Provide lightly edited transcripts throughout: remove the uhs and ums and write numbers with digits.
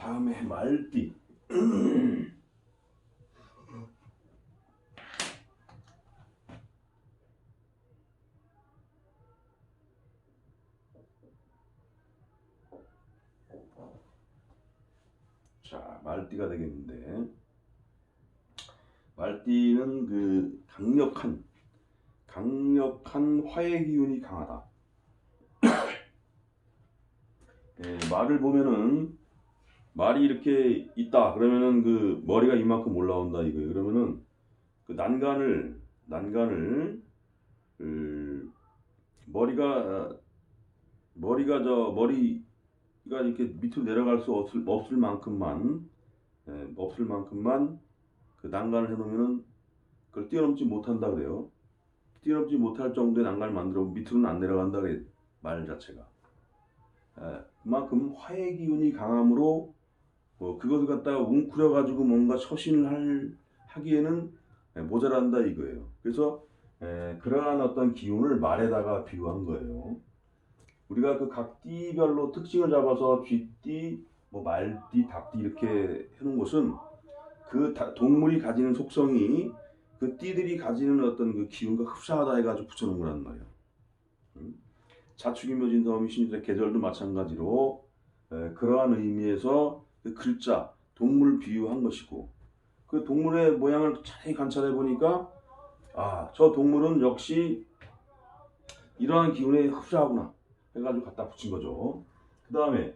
다음에 말띠. 자, 말띠가 되겠는데, 말띠는 그 강력한 화의 기운이 강하다. 말을 보면은 말이 이렇게 있다 그러면은 그 머리가 이만큼 올라온다 이거예요. 그러면은 그 난간을 머리가 이렇게 밑으로 내려갈 수 없을 만큼만 그 난간을 해놓으면은 그걸 뛰어넘지 못한다 그래요. 뛰어넘지 못할 정도의 난간을 만들어 밑으로는 안 내려간다 그래 말 자체가. 그만큼 화의 기운이 강함으로 그것을 갖다가 웅크려 가지고 뭔가 처신을 하기에는 모자란다 이거예요. 그래서 그러한 어떤 기운을 말에다가 비유한 거예요. 우리가 그 각 띠별로 특징을 잡아서 쥐띠, 뭐 말띠, 닭띠 이렇게 해놓은 것은 그 동물이 가지는 속성이 그 띠들이 가지는 어떤 그 기운과 흡사하다 해가지고 붙여놓은 거란 말이에요. 자축인묘진서음이 신유의 계절도 마찬가지로 그러한 의미에서 그 글자, 동물 비유한 것이고 그 동물의 모양을 자세히 관찰해 보니까 저 동물은 역시 이러한 기운에 흡사하구나 해가지고 갖다 붙인 거죠. 그 다음에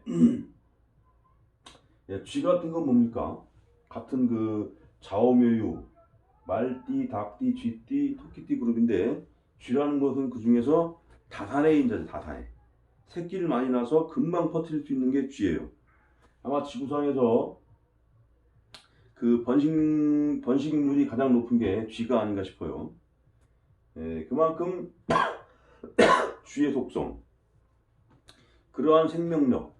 쥐 같은 건 뭡니까? 같은 그 좌오묘유, 말띠, 닭띠, 쥐띠, 토끼띠 그룹인데 쥐라는 것은 그 중에서 다산의 인자죠. 다산의 새끼를 많이 낳아서 금방 퍼뜨릴 수 있는 게 쥐예요. 아마 지구상에서 그 번식률이 가장 높은 게 쥐가 아닌가 싶어요. 그만큼 쥐의 속성, 그러한 생명력,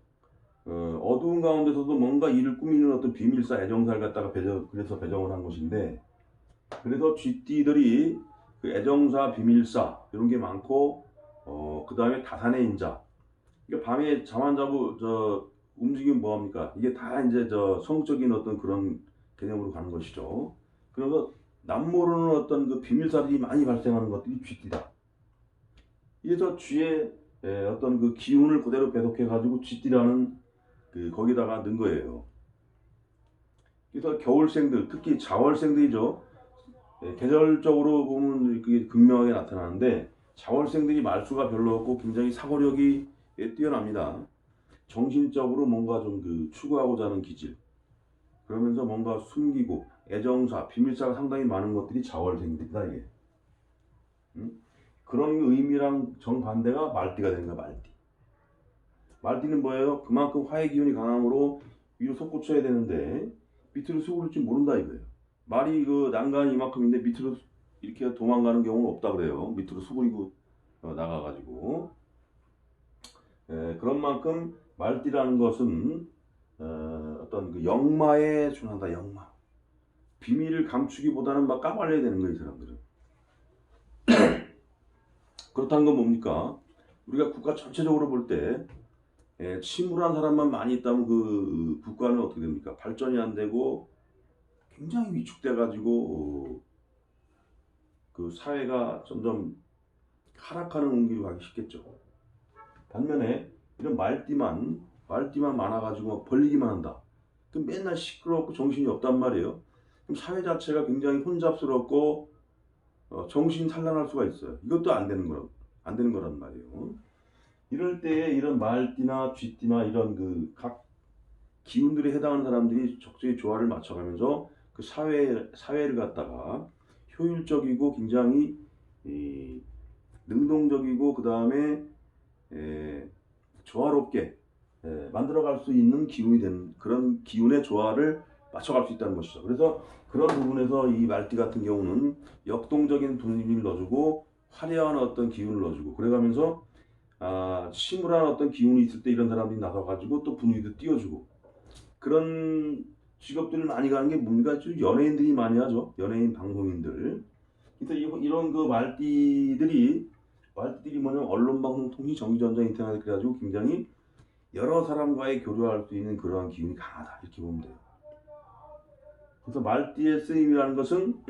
어두운 가운데서도 뭔가 일을 꾸미는 어떤 비밀사 애정사를 갖다가 그래서 배정을 한 것인데, 그래서 쥐띠들이 그 애정사, 비밀사 이런 게 많고, 그 다음에 다산의 인자. 그러니까 밤에 잠 안 자고 움직이면 뭐합니까? 이게 다 이제 성적인 어떤 그런 개념으로 가는 것이죠. 그래서 남모르는 어떤 그 비밀사들이 많이 발생하는 것들이 쥐띠다. 그래서 쥐의 어떤 그 기운을 그대로 배속해가지고 쥐띠라는 거기다가 넣은 거예요. 그래서 겨울생들, 특히 자월생들이죠. 계절적으로 보면 그게 극명하게 나타나는데 자월생들이 말수가 별로 없고 굉장히 사고력이 뛰어납니다. 정신적으로 뭔가 좀 추구하고자 하는 기질, 그러면서 뭔가 숨기고 애정사, 비밀사가 상당히 많은 것들이 자월생들이다 이게. 그런 의미랑 정반대가 말띠가 되는 거야. 말띠는 뭐예요? 그만큼 화의 기운이 강함으로 위로 솟구쳐야 되는데 밑으로 수그릴 줄 모른다 이거예요. 말이 그 난간이 이만큼인데 밑으로 이렇게 도망가는 경우는 없다 그래요. 밑으로 수그리고 나가가지고. 그런 만큼 말띠라는 것은 어떤 그 역마에 준한다. 역마. 비밀을 감추기보다는 막 까발려야 되는 거예요, 이 사람들은. 그렇다는 건 뭡니까? 우리가 국가 전체적으로 볼 때 침울한 사람만 많이 있다면 그 국가는 어떻게 됩니까? 발전이 안 되고 굉장히 위축돼 가지고 그 사회가 점점 하락하는 온기로 가기 쉽겠죠. 반면에 이런 말띠만 많아가지고 벌리기만 한다. 그럼 맨날 시끄럽고 정신이 없단 말이에요. 그럼 사회 자체가 굉장히 혼잡스럽고 정신 산란할 수가 있어요. 이것도 안 되는 거란 말이에요. 이럴 때 이런 말띠나 쥐띠나 이런 그 각 기운들에 해당하는 사람들이 적절히 조화를 맞춰가면서 그 사회를 갖다가 효율적이고 굉장히 능동적이고 그 다음에 조화롭게 만들어갈 수 있는 기운이 되는 그런 기운의 조화를 맞춰갈 수 있다는 것이죠. 그래서 그런 부분에서 이 말띠 같은 경우는 역동적인 분위기를 넣어주고 화려한 어떤 기운을 넣어주고 그래가면서 심울한 어떤 기운이 있을 때 이런 사람들이 나서가지고 또 분위기도 띄워주고 그런 직업들을 많이 가는 게 뭔가 좀 연예인들이 많이 하죠. 연예인 방송인들. 그래서 이런 그 말띠들이 뭐냐면 언론, 방송, 통신, 전기, 전자, 인터넷 그래가지고 굉장히 여러 사람과의 교류할 수 있는 그러한 기운이 강하다 이렇게 보면 돼요. 그래서 말띠의 쓰임이라는 것은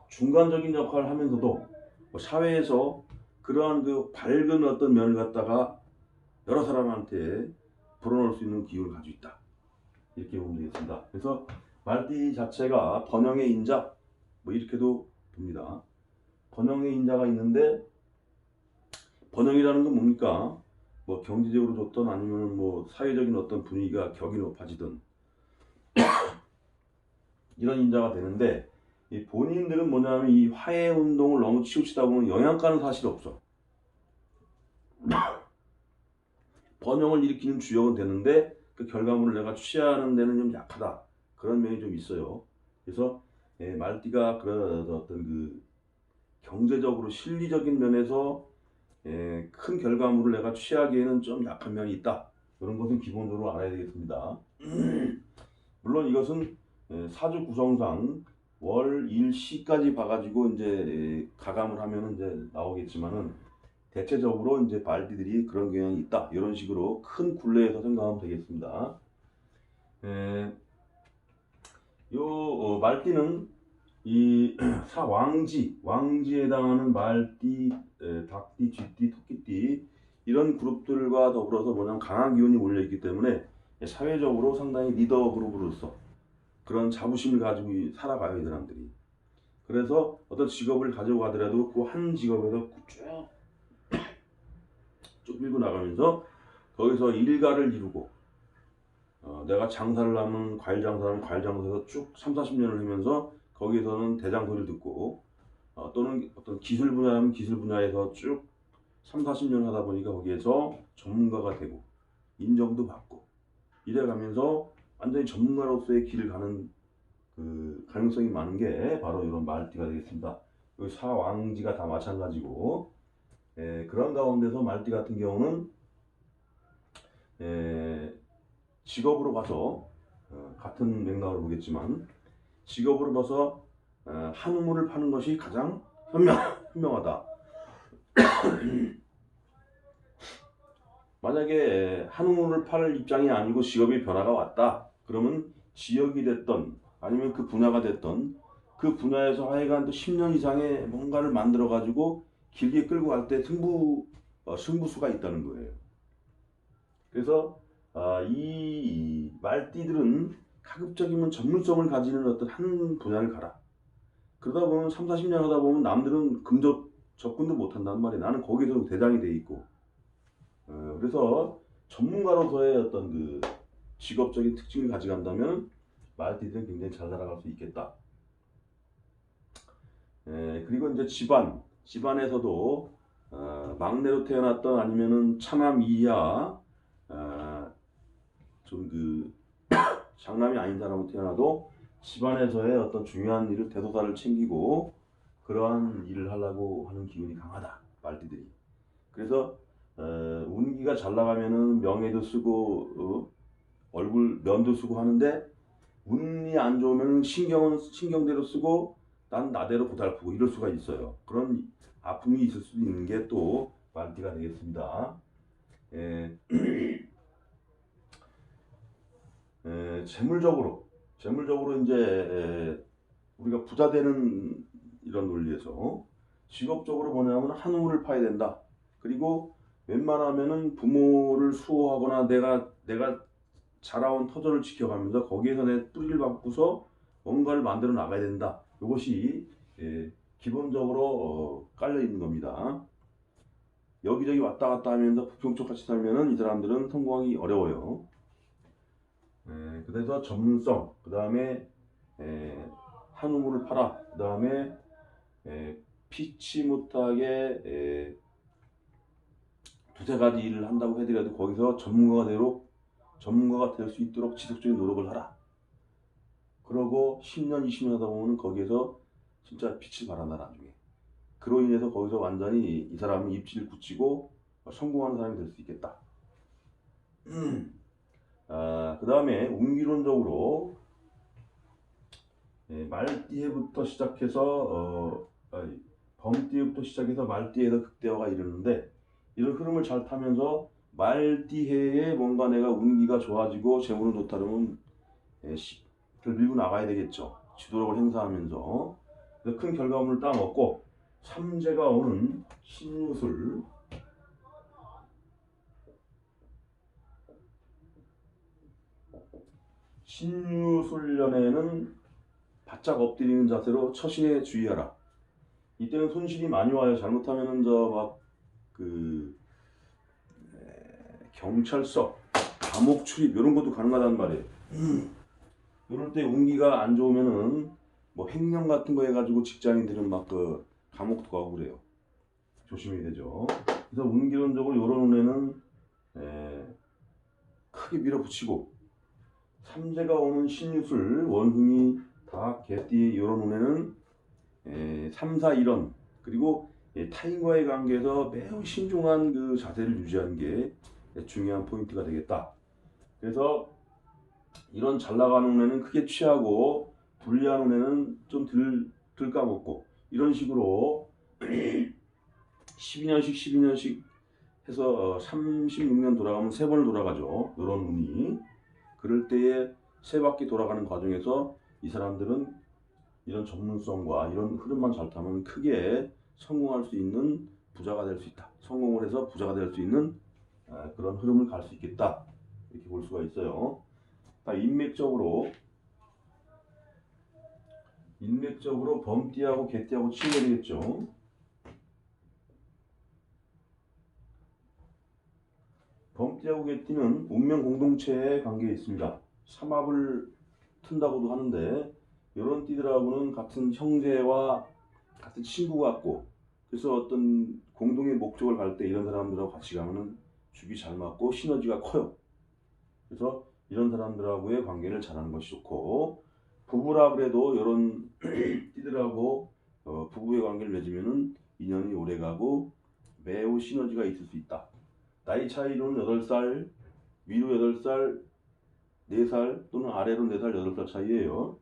중간적인 역할을 하면서도 뭐 사회에서 그러한 그 밝은 어떤 면을 갖다가 여러 사람한테 불어넣을 수 있는 기운을 가지고 있다 이렇게 보면 되겠습니다. 그래서 말띠 자체가 번영의 인자 뭐 이렇게도 봅니다. 번영의 인자가 있는데 번영이라는 건 뭡니까? 뭐 경제적으로 좋든 아니면 뭐 사회적인 어떤 분위기가 격이 높아지든 이런 인자가 되는데 이 본인들은 뭐냐면 이 화해 운동을 너무 치우치다 보면 영향가는 사실 없어. 번영을 일으키는 주역은 되는데 그 결과물을 내가 취하는 데는 좀 약하다. 그런 면이 좀 있어요. 그래서 말띠가 그런 어떤 그 경제적으로 실리적인 면에서 큰 결과물을 내가 취하기에는 좀 약한 면이 있다. 그런 것은 기본적으로 알아야 되겠습니다. 물론 이것은 사주 구성상 월, 일, 시까지 봐가지고 이제 가감을 하면 이제 나오겠지만은 대체적으로 이제 말띠들이 그런 경향이 있다. 이런 식으로 큰 굴레에서 생각하면 되겠습니다. 말띠는 이 왕지에 해당하는 말띠, 닭띠, 쥐띠, 토끼띠 이런 그룹들과 더불어서 뭐냐면 강한 기운이 몰려있기 때문에 사회적으로 상당히 리더 그룹으로서 그런 자부심을 가지고 살아가요, 이 사람들이. 그래서 어떤 직업을 가지고 가더라도 그 한 직업에서 쭉 밀고 나가면서 거기서 일가를 이루고 내가 장사를 하면 과일 장사하면 과일 장사에서 쭉 3, 40년을 하면서 거기서는 대장 소리를 듣고 또는 어떤 기술 분야라면 기술 분야에서 쭉 3, 40년 하다 보니까 거기에서 전문가가 되고 인정도 받고 이래가면서 완전히 전문가로서의 길을 가는 그 가능성이 많은 게 바로 이런 말띠가 되겠습니다. 여기 사왕지가 다 마찬가지고 그런 가운데서 말띠 같은 경우는 직업으로 봐서 같은 맥락으로 보겠지만 직업으로 봐서 한우물을 파는 것이 가장 현명하다. 만약에 한우물을 팔 입장이 아니고 직업의 변화가 왔다. 그러면 지역이 됐던 아니면 그 분야가 됐던 그 분야에서 하여간 또 10년 이상의 뭔가를 만들어 가지고 길게 끌고 갈 때 승부수가 있다는 거예요. 그래서 이 말띠들은 가급적이면 전문성을 가지는 어떤 한 분야를 가라. 그러다 보면 3, 40년 하다 보면 남들은 접근도 못 한단 말이야. 나는 거기서 대장이 돼 있고. 그래서 전문가로서의 어떤 그 직업적인 특징을 가져간다면 말띠들은 굉장히 잘 살아갈 수 있겠다. 그리고 이제 집안에서도 막내로 태어났던 아니면은 차남 이하 좀 그 장남이 아닌 사람으로 태어나도 집안에서의 어떤 중요한 일을 대소사를 챙기고 그러한 일을 하려고 하는 기운이 강하다 말띠들이. 그래서 운기가 잘 나가면은 명예도 쓰고 얼굴 면도 쓰고 하는데 운이 안 좋으면 신경대로 쓰고 난 나대로 고달프고 이럴 수가 있어요. 그런 아픔이 있을 수 있는 게 또 말띠가 되겠습니다. 재물적으로 이제 우리가 부자 되는 이런 논리에서 직업적으로 뭐냐면 한우물을 파야 된다. 그리고 웬만하면은 부모를 수호하거나 내가 자라온 터전을 지켜가면서 거기에서 내 뿌리를 받고서 뭔가를 만들어 나가야 된다. 이것이 기본적으로 깔려 있는 겁니다. 여기저기 왔다 갔다 하면서 부평초같이 살면은 이 사람들은 성공하기 어려워요. 그래서 전문성, 그 다음에 한우물을 팔아, 그 다음에 피치 못하게 두세 가지 일을 한다고 해더라도 거기서 전문가가 될 수 있도록 지속적인 노력을 하라. 그러고 10년, 20년 하다 보면 거기에서 진짜 빛을 발한다 나중에. 그로 인해서 거기서 완전히 이 사람은 입지를 굳히고 성공하는 사람이 될 수 있겠다. 그 다음에 운기론적으로 말띠해부터 시작해서 범띠부터 시작해서 말띠에서 극대화가 이르는데 이런 흐름을 잘 타면서 말띠해에 뭔가 내가 운기가 좋아지고 재물은 좋다 그러면 를 밀고 나가야 되겠죠. 지도력을 행사하면서. 그래서 큰 결과물을 따먹고 삼재가 오는 신유술, 신유술년에는 바짝 엎드리는 자세로 처신에 주의하라. 이때는 손실이 많이 와요. 잘못하면은 그 경찰서, 감옥 출입 이런 것도 가능하단 말이에요. 이럴 때 운기가 안 좋으면은 뭐 횡령 같은 거 해가지고 직장인들은 막 그 감옥도 가고 그래요. 조심해야 되죠. 그래서 운기론적으로 이런 운에는 크게 밀어붙이고 삼재가 오는 신유술, 원흥이, 닭, 개띠 이런 운에는 3, 4, 1원 그리고 타인과의 관계에서 매우 신중한 그 자세를 유지하는 게 중요한 포인트가 되겠다. 그래서 이런 잘 나가는 운에는 크게 취하고 불리한 운에는 좀 덜 까먹고 이런 식으로 12년씩 해서 36년 돌아가면 3번을 돌아가죠. 이런 운이. 그럴 때에 3바퀴 돌아가는 과정에서 이 사람들은 이런 전문성과 이런 흐름만 잘 타면 크게 성공할 수 있는 부자가 될 수 있다. 성공을 해서 부자가 될 수 있는 그런 흐름을 갈 수 있겠다. 이렇게 볼 수가 있어요. 인맥적으로 범띠하고 개띠하고 치워야 되겠죠. 범띠하고 개띠는 운명 공동체의 관계에 있습니다. 삼합을 튼다고도 하는데 이런 띠들하고는 같은 형제와 같은 친구 같고 그래서 어떤 공동의 목적을 갈 때 이런 사람들하고 같이 가면은 죽이 잘 맞고 시너지가 커요. 그래서 이런 사람들하고의 관계를 잘하는 것이 좋고 부부라 그래도 이런 띠들하고 부부의 관계를 맺으면은 인연이 오래가고 매우 시너지가 있을 수 있다. 나이 차이로는 8살, 위로 8살, 4살 또는 아래로 4살, 8살 차이예요.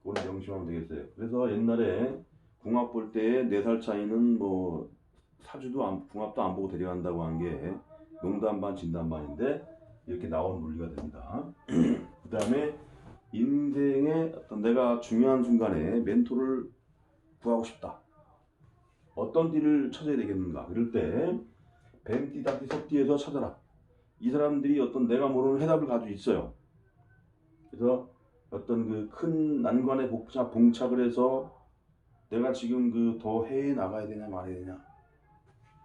그건 명심하면 되겠어요. 그래서 옛날에 궁합 볼 때 4살 차이는 뭐 궁합도 안 보고 데려간다고 한 게 농담 반 진담 반인데 이렇게 나온 논리가 됩니다. 그 다음에 인생의 어떤 내가 중요한 순간에 멘토를 구하고 싶다. 어떤 띠를 찾아야 되겠는가? 그럴 때 뱀띠, 닭띠, 소띠에서 찾아라. 이 사람들이 어떤 내가 모르는 해답을 가지고 있어요. 그래서 어떤 그 큰 난관에 봉착을 해서 내가 지금 그 더 해외에 나가야 되냐 말아야 되냐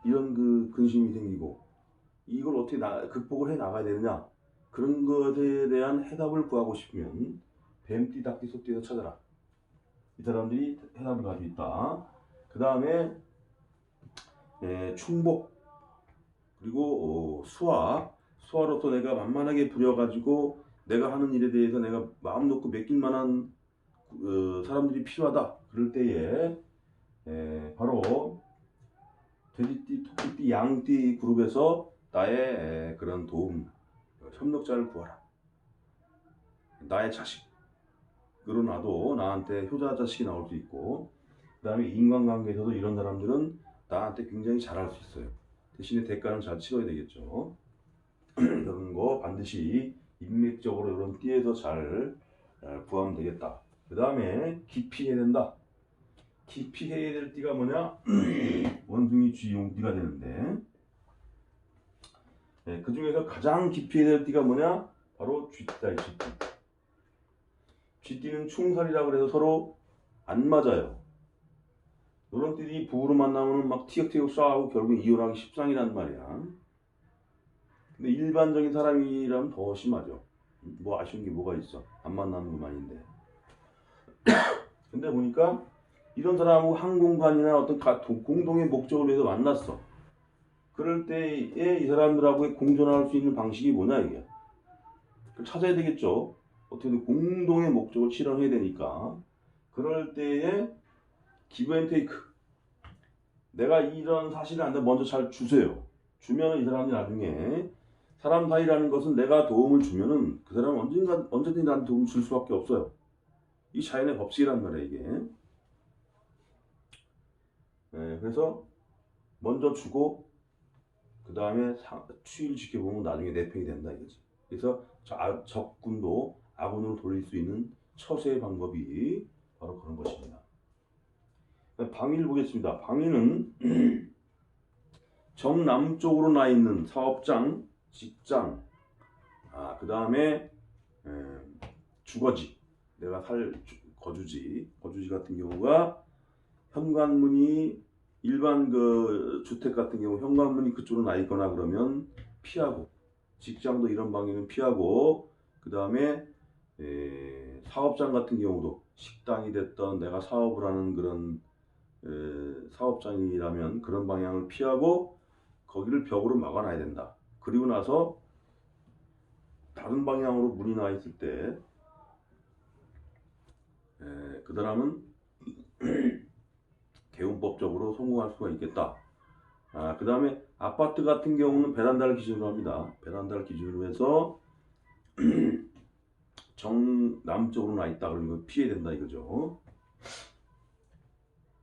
이런 그 근심이 생기고 이걸 어떻게 극복을 해 나가야 되느냐 그런 것에 대한 해답을 구하고 싶으면 뱀띠, 닭띠, 소띠에서 찾아라. 이 사람들이 해답을 가지고 있다. 그 다음에 충복 그리고 수화로서 내가 만만하게 부려가지고 내가 하는 일에 대해서 내가 마음 놓고 맡길 만한 사람들이 필요하다. 그럴 때에 바로 돼지띠, 토끼띠, 양띠 그룹에서 나의 그런 도움, 협력자를 구하라. 나의 자식으로 놔도 나한테 효자 자식이 나올 수 있고 그 다음에 인간관계에서도 이런 사람들은 나한테 굉장히 잘할 수 있어요. 대신에 대가는 잘 치러야 되겠죠. 이런 거 반드시 인맥적으로 이런 띠에서 잘 구하면 되겠다. 그 다음에 깊이 해야 된다. 깊이 해야 될 띠가 뭐냐? 원숭이 쥐용띠가 되는데 그 중에서 가장 깊이 해야 될 띠가 뭐냐? 바로 쥐띠다. 쥐띠는 충살이라고 해서 서로 안 맞아요. 이런 띠들이 부부로 만나면 막 티격태격 싸우고 결국 이혼하기 십상이란 말이야. 근데 일반적인 사람이라면 더 심하죠. 뭐 아쉬운 게 뭐가 있어. 안 만나는 것만인데. 근데 보니까 이런 사람하고 한 공간이나 어떤 공동의 목적을 위해서 만났어. 그럴 때에 이 사람들하고 공존할 수 있는 방식이 뭐냐 이게. 그걸 찾아야 되겠죠. 어떻게든 공동의 목적을 실현해야 되니까. 그럴 때에 기브 앤 테이크. 내가 이런 사실을 안데 먼저 잘 주세요. 주면은 이 사람이 나중에 사람 사이라는 것은 내가 도움을 주면은 그 사람은 언제든지 나한테 도움을 줄 수밖에 없어요. 이 자연의 법칙이란 말이에요 이게. 그래서 먼저 주고 그 다음에 추이를 지켜보면 나중에 내팽이 된다 이거지. 그래서 적군도 아군으로 돌릴 수 있는 처세의 방법이 바로 그런 것입니다. 방위를 보겠습니다. 방위는 정남쪽으로 나 있는 사업장, 직장, 그 다음에 주거지, 내가 살 거주지 같은 경우가 현관문이 일반 그 주택 같은 경우 현관문이 그쪽으로 나 있거나 그러면 피하고, 직장도 이런 방향은 피하고, 그 다음에 사업장 같은 경우도 식당이 됐던 내가 사업을 하는 그런 사업장이라면 그런 방향을 피하고 거기를 벽으로 막아놔야 된다. 그리고 나서 다른 방향으로 문이 나 있을 때 그 사람은 개운법적으로 성공할 수가 있겠다. 그 다음에 아파트 같은 경우는 베란다를 기준으로 합니다. 베란다를 기준으로 해서 정남쪽으로 나 있다 그러면 피해야 된다 이거죠.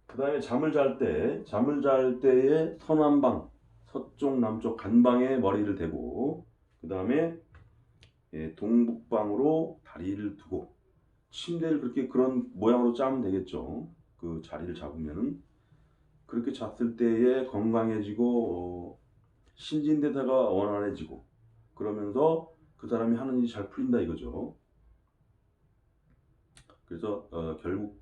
그 다음에 잠을 잘 때에 서남방, 서쪽, 남쪽 간방에 머리를 대고, 그 다음에 동북방으로 다리를 두고, 침대를 그렇게 그런 모양으로 짜면 되겠죠. 그 자리를 잡으면은 그렇게 잤을 때에 건강해지고 신진대사가 원활해지고 그러면서 그 사람이 하는 일이 잘 풀린다 이거죠. 그래서 결국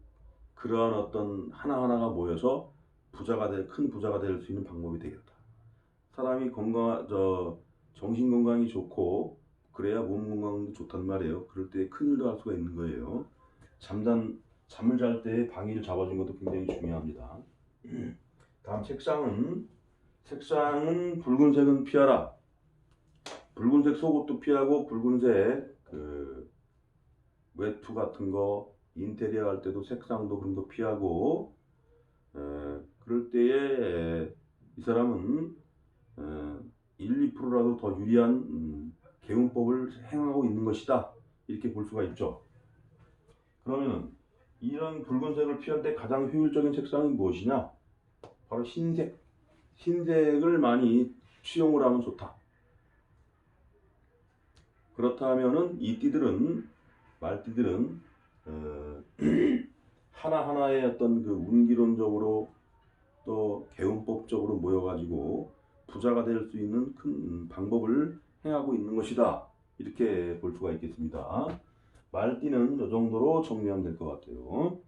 그러한 어떤 하나하나가 모여서 큰 부자가 될 수 있는 방법이 되겠다. 사람이 정신 건강이 좋고 그래야 몸 건강도 좋단 말이에요. 그럴 때 큰일도 할 수가 있는 거예요. 잠을 잘 때 방위를 잡아준 것도 굉장히 중요합니다. 다음 색상은 붉은색은 피하라. 붉은색 속옷도 피하고 붉은색 그 외투 같은 거 인테리어 할 때도 색상도 그런 거 피하고, 그럴 때에 이 사람은 1, 2%라도 더 유리한 개운법을 행하고 있는 것이다 이렇게 볼 수가 있죠. 그러면 이런 붉은색을 피할 때 가장 효율적인 색상이 무엇이냐? 바로 흰색을 많이 취용을 하면 좋다. 그렇다면은 이 말띠들은 하나하나의 어떤 그 운기론적으로 또 개운법적으로 모여가지고 부자가 될 수 있는 큰 방법을 행하고 있는 것이다. 이렇게 볼 수가 있겠습니다. 말띠는 이 정도로 정리하면 될 것 같아요.